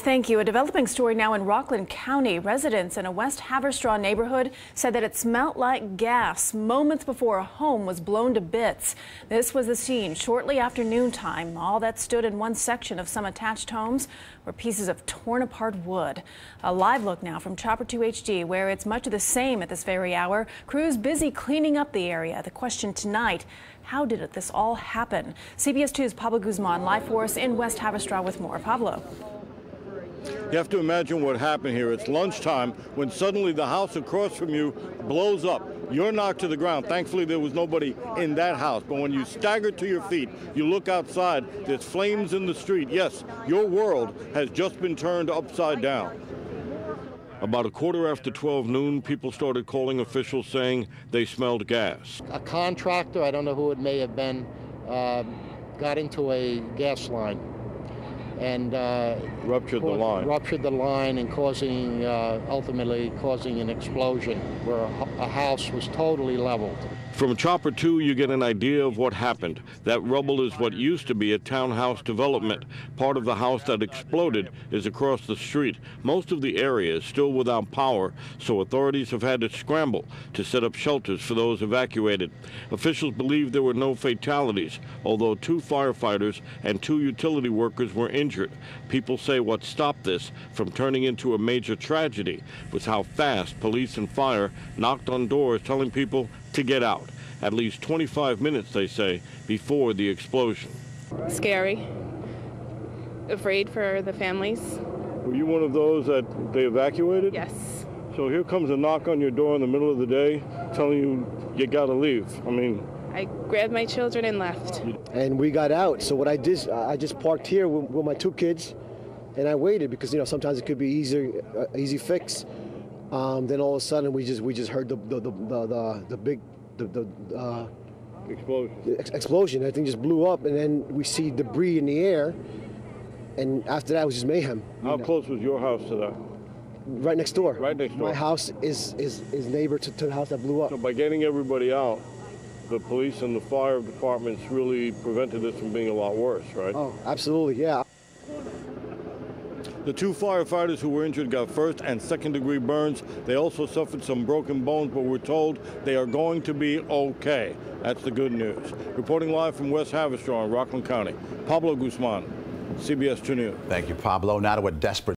Thank you. A developing story now in Rockland County. Residents in a West Haverstraw neighborhood said that it smelled like gas moments before a home was blown to bits. This was the scene shortly after noontime. All that stood in one section of some attached homes were pieces of torn apart wood. A live look now from Chopper 2 HD, where it's much of the same at this very hour. Crews busy cleaning up the area. The question tonight, how did this all happen? CBS 2's Pablo Guzman live for us in West Haverstraw with more. Pablo. You have to imagine what happened here. It's lunchtime when suddenly the house across from you blows up. You're knocked to the ground. Thankfully, there was nobody in that house. But when you stagger to your feet, you look outside, there's flames in the street. Yes, your world has just been turned upside down. About 12:15 noon, people started calling officials saying they smelled gas. A contractor, I don't know who it may have been, got into a gas line and ruptured the line and ultimately causing an explosion where a house was totally leveled. From Chopper 2, you get an idea of what happened. That rubble is what used to be a townhouse development. Part of the house that exploded is across the street. Most of the area is still without power, so authorities have had to scramble to set up shelters for those evacuated. Officials believe there were no fatalities, although 2 firefighters and 2 utility workers were injured. People say what stopped this from turning into a major tragedy was how fast police and fire knocked on doors telling people to get out. At least 25 minutes, they say, before the explosion. Scary. Afraid for the families. Were you one of those that they evacuated? Yes. So here comes a knock on your door in the middle of the day telling you gotta leave. I grabbed my children and left. And we got out. So what I did, I just parked here with my 2 kids, and I waited because sometimes it could be easy fix. Then all of a sudden we just heard the big explosion. Everything just blew up, and then we see debris in the air, and after that it was just mayhem. How close was your house to that? Right next door. Right next door. My house is neighbor to the house that blew up. So by getting everybody out, the police and the fire departments really prevented this from being a lot worse, right? Oh, absolutely, yeah. The 2 firefighters who were injured got 1st and 2nd degree burns. They also suffered some broken bones, but we're told they are going to be okay. That's the good news. Reporting live from West Haverstraw in Rockland County, Pablo Guzman, CBS 2 News. Thank you, Pablo. Now to a desperate